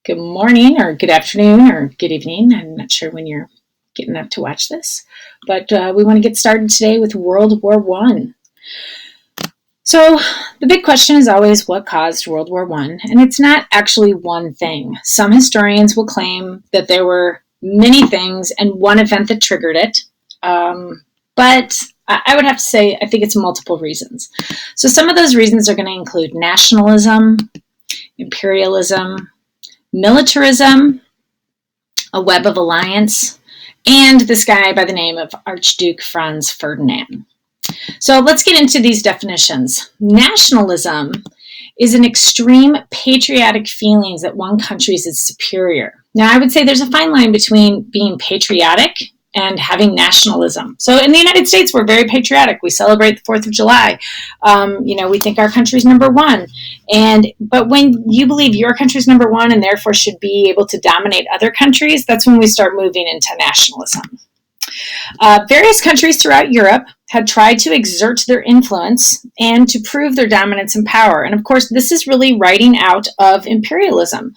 Good morning or good afternoon or good evening. I'm not sure when you're getting up to watch this, but we want to get started today with World War I. So the big question is always what caused World War I, and it's not actually one thing. Some historians will claim that there were many things and one event that triggered it, but I would have to say I think it's multiple reasons. So some of those reasons are going to include nationalism, imperialism, militarism, a web of alliance, and this guy by the name of Archduke Franz Ferdinand. So let's get into these definitions. Nationalism is an extreme patriotic feelings that one country is superior. Now, I would say there's a fine line between being patriotic and having nationalism. So in the United States, we're very patriotic. We celebrate the 4th of July. We think our country's number one. But when you believe your country's number one and therefore should be able to dominate other countries, that's when we start moving into nationalism. Various countries throughout Europe had tried to exert their influence and to prove their dominance and power. And of course, this is really writing out of imperialism.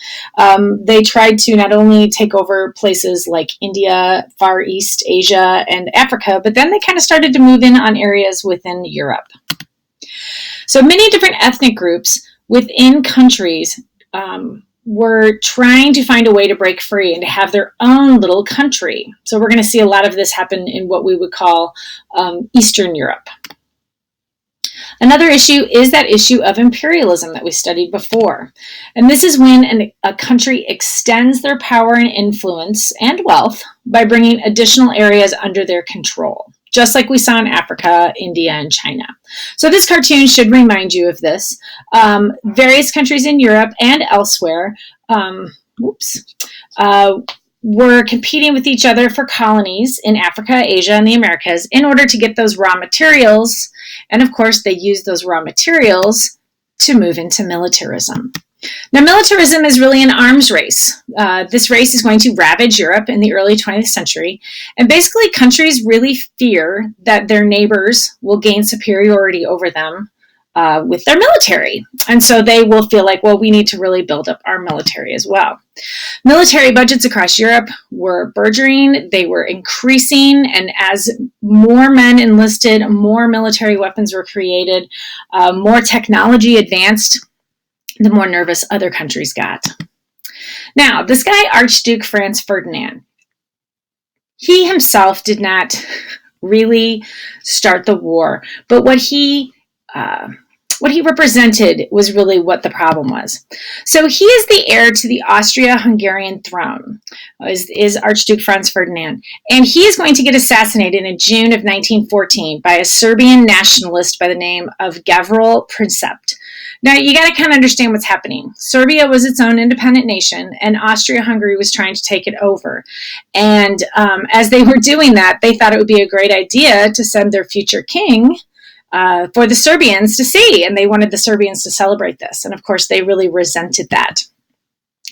They tried to not only take over places like India, Far East Asia, and Africa, but then they kind of started to move in on areas within Europe. So many different ethnic groups within countries were trying to find a way to break free and to have their own little country. So we're going to see a lot of this happen in what we would call Eastern Europe. Another issue is that issue of imperialism that we studied before. And this is when a country extends their power and influence and wealth by bringing additional areas under their control, just like we saw in Africa, India, and China. So this cartoon should remind you of this. Various countries in Europe and elsewhere were competing with each other for colonies in Africa, Asia, and the Americas in order to get those raw materials. And of course, they used those raw materials to move into militarism. Now, militarism is really an arms race. This race is going to ravage Europe in the early 20th century. And basically, countries really fear that their neighbors will gain superiority over them with their military. And so they will feel like, well, we need to really build up our military as well. Military budgets across Europe were burgeoning. They were increasing. And as more men enlisted, more military weapons were created, more technology advanced, the more nervous other countries got. Now, this guy, Archduke Franz Ferdinand, he himself did not really start the war, but what he represented was really what the problem was. So he is the heir to the Austria-Hungarian throne, is Archduke Franz Ferdinand, and he is going to get assassinated in June of 1914 by a Serbian nationalist by the name of Gavril Princip. Now, you got to kind of understand what's happening. Serbia was its own independent nation, and Austria-Hungary was trying to take it over. And as they were doing that, they thought it would be a great idea to send their future king for the Serbians to see, and they wanted the Serbians to celebrate this. And of course, they really resented that.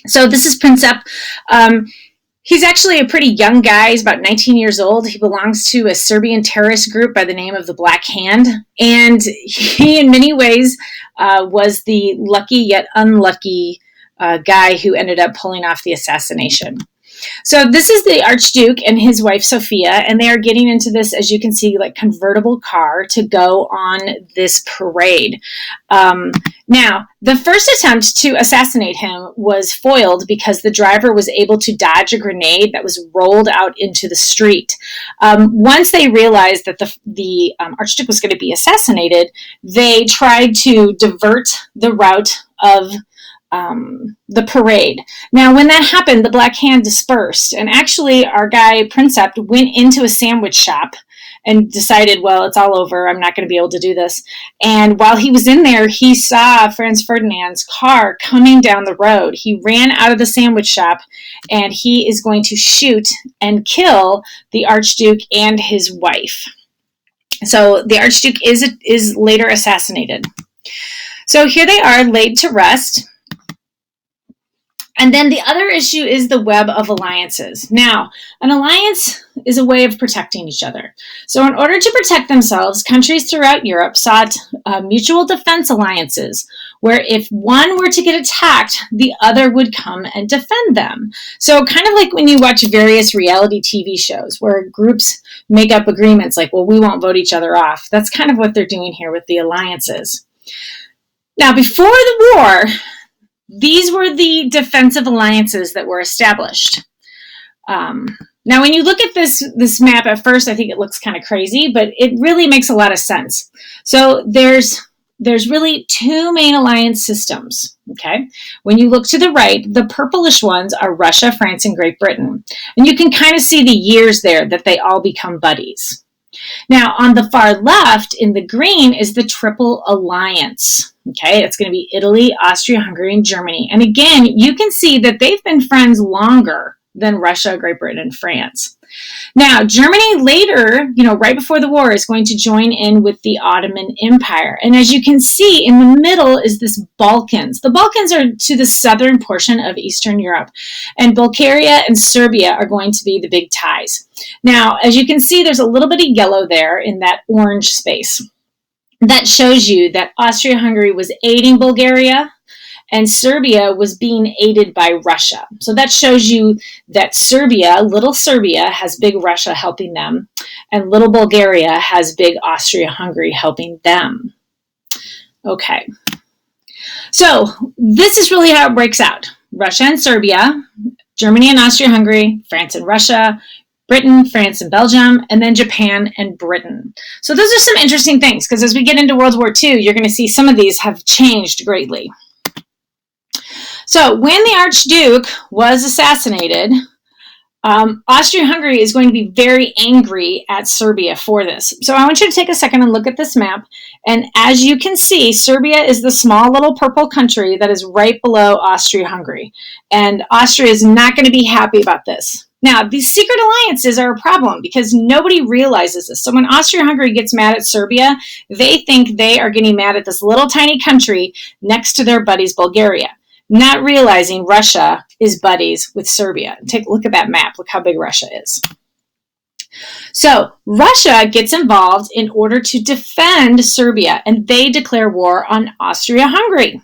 So this is Princip. He's actually a pretty young guy. He's about 19 years old. He belongs to a Serbian terrorist group by the name of the Black Hand. And he, in many ways, was the lucky yet unlucky guy who ended up pulling off the assassination. So this is the Archduke and his wife Sophia, and they are getting into this, as you can see, like convertible car to go on this parade. Now, the first attempt to assassinate him was foiled because the driver was able to dodge a grenade that was rolled out into the street. Once they realized that the Archduke was going to be assassinated, they tried to divert the route of the parade. Now, when that happened, the Black Hand dispersed, and actually our guy Princip went into a sandwich shop and decided, well, it's all over. I'm not going to be able to do this. And while he was in there, he saw Franz Ferdinand's car coming down the road. He ran out of the sandwich shop, and he is going to shoot and kill the Archduke and his wife. So the Archduke is later assassinated. So here they are laid to rest. And then the other issue is the web of alliances. Now, an alliance is a way of protecting each other. So in order to protect themselves, countries throughout Europe sought mutual defense alliances, where if one were to get attacked, the other would come and defend them. So kind of like when you watch various reality TV shows where groups make up agreements like, well, we won't vote each other off. That's kind of what they're doing here with the alliances. Now, before the war, these were the defensive alliances that were established. Now, when you look at this map at first, I think it looks kind of crazy, but it really makes a lot of sense. So there's really two main alliance systems, okay? When you look to the right, the purplish ones are Russia, France, and Great Britain. And you can kind of see the years there that they all become buddies. Now, on the far left, in the green, is the Triple Alliance. Okay, it's going to be Italy, Austria, Hungary, and Germany. And again, you can see that they've been friends longer than Russia, Great Britain, and France. Now, Germany later, right before the war, is going to join in with the Ottoman Empire. And as you can see, in the middle is this Balkans. The Balkans are to the southern portion of Eastern Europe. And Bulgaria and Serbia are going to be the big ties. Now, as you can see, there's a little bit of yellow there in that orange space. That shows you that Austria-Hungary was aiding Bulgaria and Serbia was being aided by Russia. So that shows you that Serbia, little Serbia, has big Russia helping them, and little Bulgaria has big Austria-Hungary helping them. Okay. So this is really how it breaks out. Russia and Serbia, Germany and Austria-Hungary, France and Russia, Britain, France, and Belgium, and then Japan and Britain. So those are some interesting things, because as we get into World War II, you're going to see some of these have changed greatly. So when the Archduke was assassinated, Austria-Hungary is going to be very angry at Serbia for this. So I want you to take a second and look at this map. And as you can see, Serbia is the small little purple country that is right below Austria-Hungary. And Austria is not going to be happy about this. Now, these secret alliances are a problem because nobody realizes this. So when Austria-Hungary gets mad at Serbia, they think they are getting mad at this little tiny country next to their buddies Bulgaria, not realizing Russia is buddies with Serbia. Take a look at that map. Look how big Russia is. So Russia gets involved in order to defend Serbia, and they declare war on Austria-Hungary.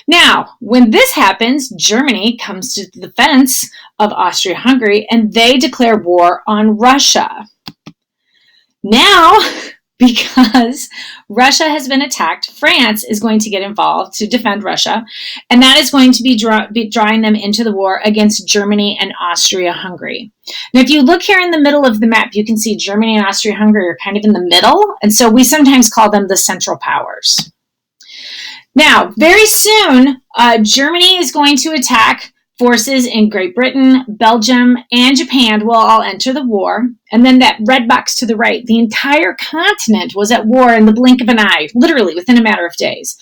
Now, when this happens, Germany comes to the defense of Austria-Hungary, and they declare war on Russia. Now, because Russia has been attacked, France is going to get involved to defend Russia, and that is going to be drawing them into the war against Germany and Austria-Hungary. Now, if you look here in the middle of the map, you can see Germany and Austria-Hungary are kind of in the middle, and so we sometimes call them the Central Powers. Now, very soon, Germany is going to attack forces in Great Britain, Belgium, and Japan will all enter the war. And then that red box to the right, the entire continent was at war in the blink of an eye, literally within a matter of days.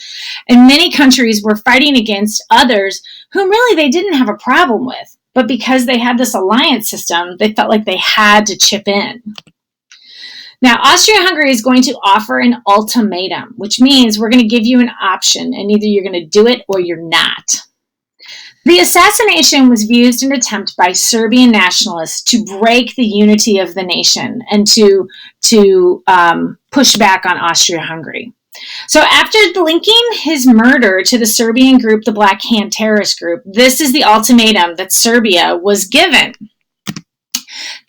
And many countries were fighting against others whom really they didn't have a problem with. But because they had this alliance system, they felt like they had to chip in. Now, Austria-Hungary is going to offer an ultimatum, which means we're going to give you an option, and either you're going to do it or you're not. The assassination was viewed as an attempt by Serbian nationalists to break the unity of the nation and to push back on Austria-Hungary. So after linking his murder to the Serbian group, the Black Hand Terrorist Group, this is the ultimatum that Serbia was given.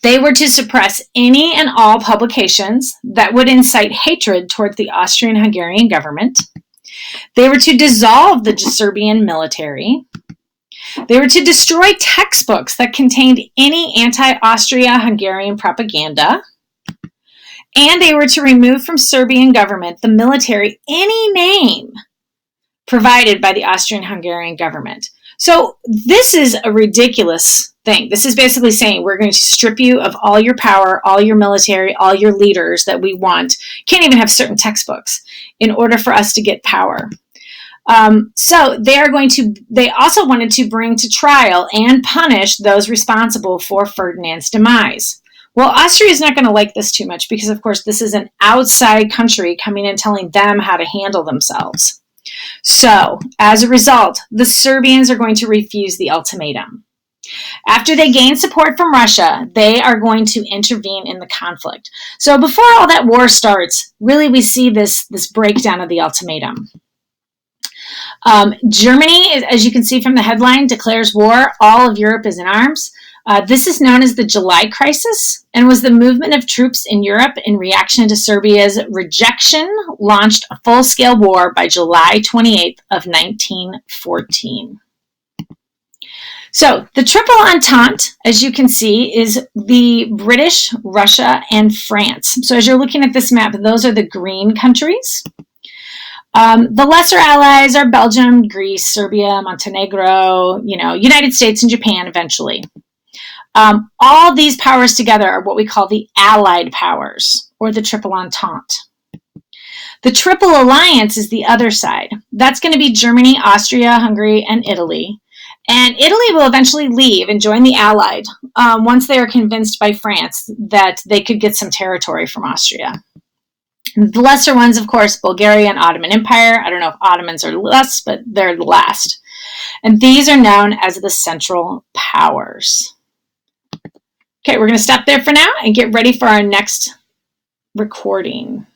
They were to suppress any and all publications that would incite hatred toward the Austrian-Hungarian government. They were to dissolve the Serbian military. They were to destroy textbooks that contained any anti-Austria-Hungarian propaganda. And they were to remove from Serbian government, the military, any name provided by the Austrian-Hungarian government. So this is a ridiculous thing. This is basically saying we're going to strip you of all your power, all your military, all your leaders that we want. Can't even have certain textbooks in order for us to get power. So they also wanted to bring to trial and punish those responsible for Ferdinand's demise. Well, Austria is not going to like this too much because, of course, this is an outside country coming and telling them how to handle themselves. So, as a result, the Serbians are going to refuse the ultimatum. After they gain support from Russia, they are going to intervene in the conflict. So before all that war starts, really we see this breakdown of the ultimatum. Germany, as you can see from the headline, declares war. All of Europe is in arms. This is known as the July Crisis and was the movement of troops in Europe in reaction to Serbia's rejection, launched a full-scale war by July 28th of 1914. So the Triple Entente, as you can see, is the British, Russia, and France. So as you're looking at this map, those are the green countries. The lesser allies are Belgium, Greece, Serbia, Montenegro, United States and Japan eventually. All these powers together are what we call the Allied powers, or the Triple Entente. The Triple Alliance is the other side. That's going to be Germany, Austria, Hungary, and Italy. And Italy will eventually leave and join the Allied once they are convinced by France that they could get some territory from Austria. The lesser ones, of course, Bulgaria and Ottoman Empire. I don't know if Ottomans are less, but they're the last. And these are known as the Central Powers. Okay, we're going to stop there for now and get ready for our next recording.